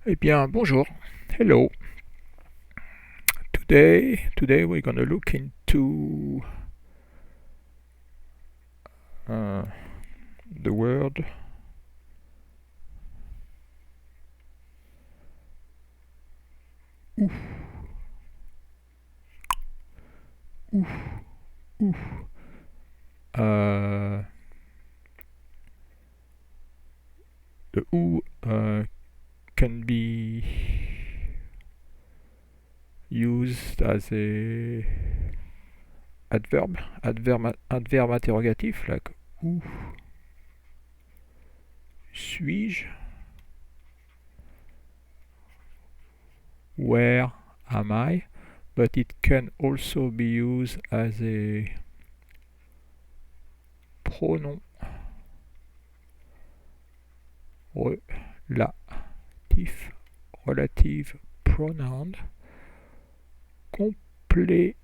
Eh bien, bonjour. Hello. Today we're gonna look into uh, the word ouf, ouf, ouf. Uh, the ou can be used as a adverb interrogatif, like où suis-je? Where am I? But it can also be used as a pronom relative pronoun complément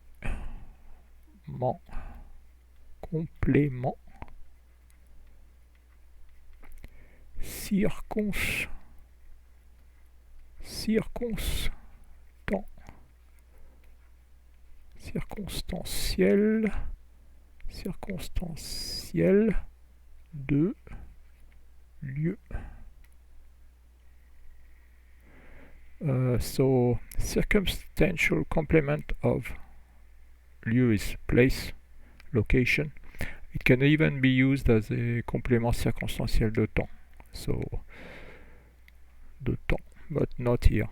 complément circonstance circonstanciel de lieu. So circumstantial complement of lieu is place, location. It can even be used as a complément circonstanciel de temps. So de temps, but not here.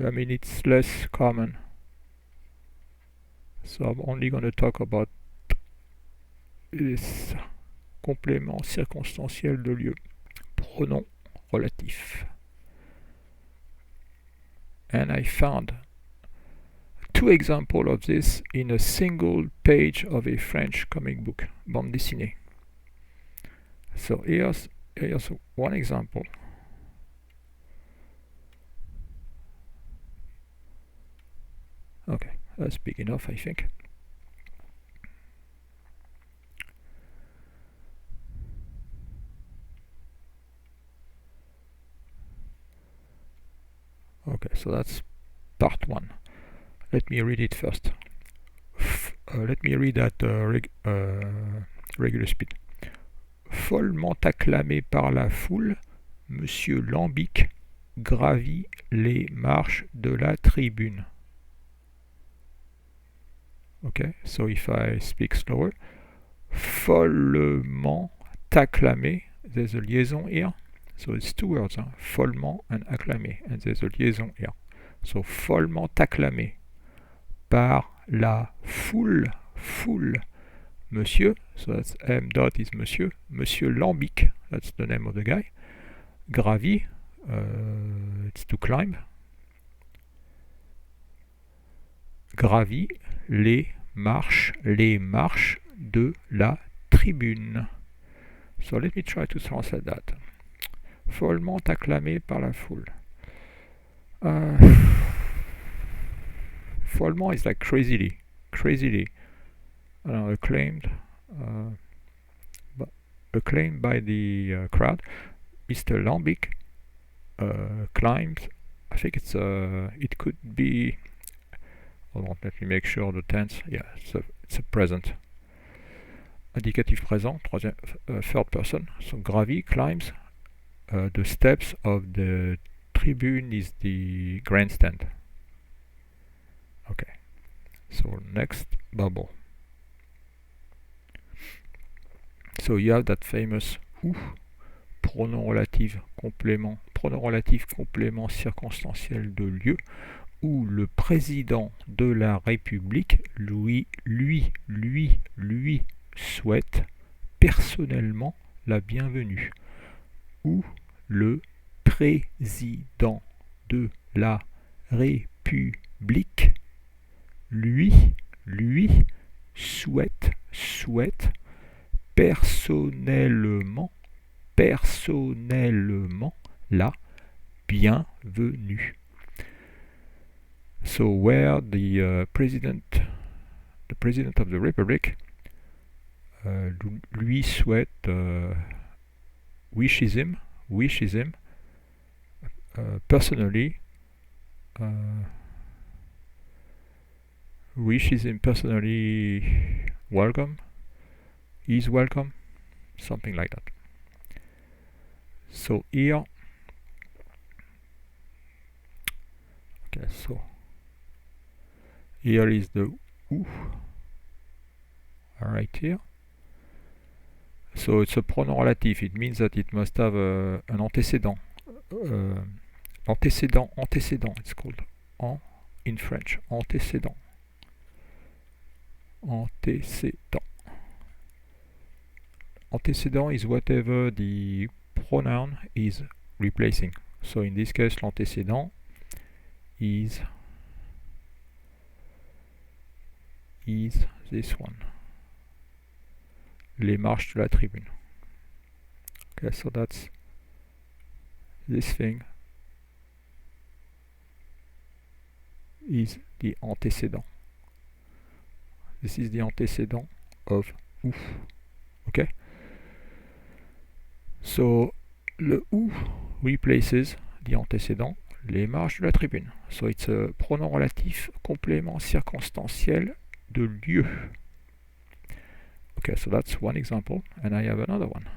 I mean, it's less common. So I'm only going to talk about this complément circonstanciel de lieu. Pronom relatif. And I found two examples of this in a single page of a French comic book, bande dessinée. So here's one example. Okay, that's big enough, I think. Okay, so that's part one. Let me read it first. Let me read at regular speed. Follement acclamé par la foule, Monsieur Lambic gravit les marches de la tribune. Okay, so if I speak slower, follement acclamé, there's a liaison here. So it's two words, hein? Follement and acclamé, and there's a liaison here. So follement acclamé par la foule, Monsieur, so that's M dot is Monsieur Lambic, that's the name of the guy. Gravi, it's to climb. Gravi les marches de la tribune. So let me try to translate that. Follement acclamé par la foule. Follement is like crazily, acclaimed by the crowd. Mr. Lambic climbs. I think it could be. Hold on, let me make sure the tense. Yeah, it's a present. Indicatif présent, third person. So Gravi climbs the steps of the tribune is the grandstand. Okay. So next bubble. So you have that famous ou, pronom relatif complément circonstanciel de lieu, où le président de la République lui souhaite personnellement la bienvenue. Ou le président de la République lui souhaite personnellement la bienvenue. So where the president of the Republic lui souhaite wishes him personally wishes him personally welcome, is welcome, something like that. So here, okay, so here is the ou right here. So it's a pronoun relative. It means that it must have an antécédent. Antécédent, it's called in French. Antécédent. Antécédent is whatever the pronoun is replacing. So in this case, l'antécédent is this one. Les marches de la tribune. Okay, so that's this thing is the antécédent. This is the antécédent of ou. Okay? So le ou replaces the antécédent, les marches de la tribune. So it's a pronom relatif complément circonstanciel de lieu. Okay, so that's one example, and I have another one.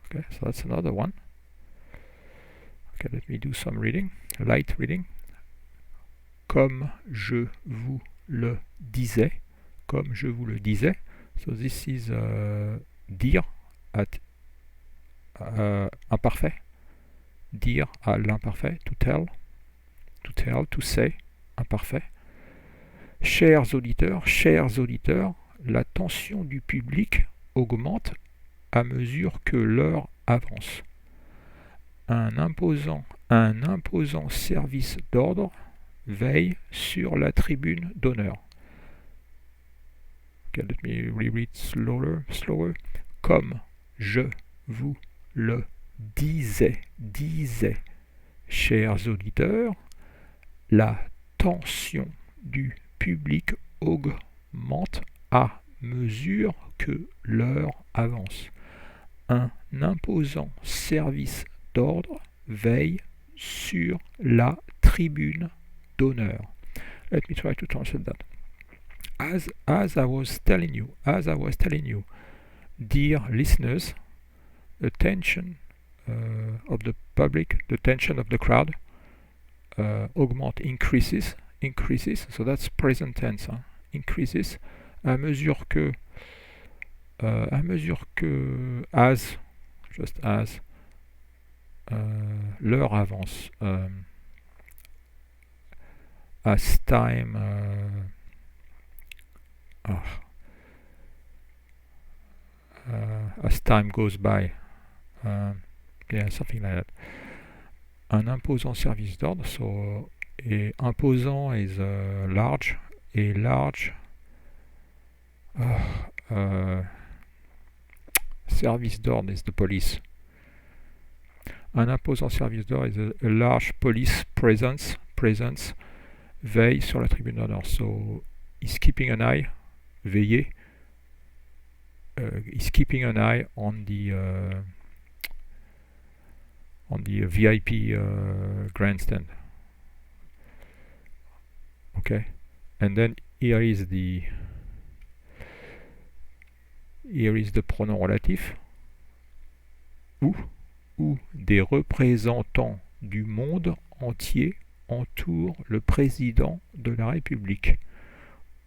Okay, so that's another one. Okay, let me do some reading, light reading. Comme je vous le disais, comme je vous le disais. So this is dire at imparfait. Dire à l'imparfait, to tell, to say, imparfait. Chers auditeurs, la tension du public augmente à mesure que l'heure avance. Un imposant service d'ordre veille sur la tribune d'honneur. Okay, let me reread slower. Comme je vous le disais, chers auditeurs, la tension du public augmente à mesure que l'heure avance. Un imposant service d'ordre veille sur la tribune d'honneur. Let me try to translate that. As I was telling you, dear listeners, the tension of the public, the tension of the crowd, increases. So that's present tense. Increases à mesure que, l'heure avance. As time as time goes by, something like that. Un imposant service d'ordre, so imposant is large, et large service d'ordre is the police. Un imposant service d'ordre is a large police presence veille sur la tribune d'honneur. So he's keeping an eye, veiller. He's keeping an eye on the VIP grandstand. Okay, and then here is the pronom relatif où des représentants du monde entier entourent le président de la République.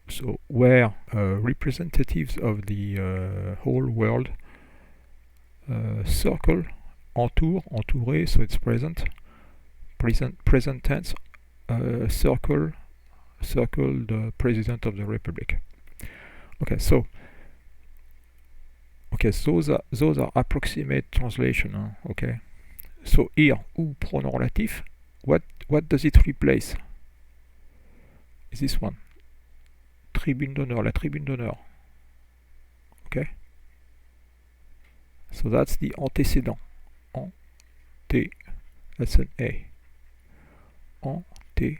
So where representatives of the whole world circle, entourer, so it's present tense, circle the president of the Republic. Okay, so those are approximate translation. Okay, so here ou pronom relatif, what does it replace? Is this one? Tribune d'honneur, la tribune d'honneur. Okay, so that's the antécédent. That's an A. Antécédent.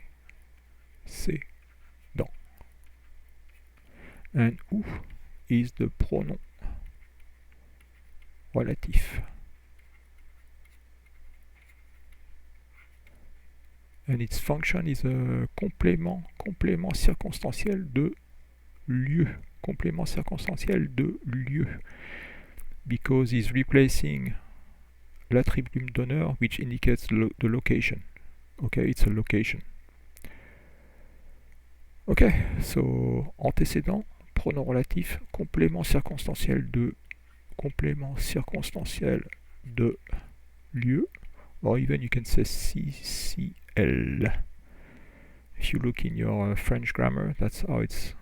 And ou is the pronoun. relatif. And its function is a complément circonstanciel de lieu. Complément circonstanciel de lieu. Because it's replacing l'attribut d'honneur which indicates the location. Okay, it's a location. Okay, so antécédent, pronom relatif, complément circonstanciel de lieu, or even you can say CCL. If you look in your French grammar, that's how it's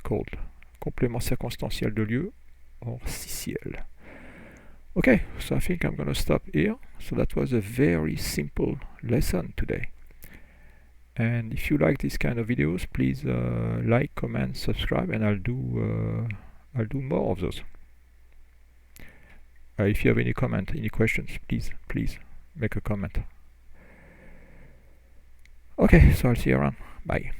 called. Complément circonstanciel de lieu, or CCL. Okay, so I think I'm gonna stop here. So that was a very simple lesson today. And if you like this kind of videos, please like, comment, subscribe, and I'll do more of those. If you have any comment, any questions, please make a comment. Okay, so I'll see you around. Bye.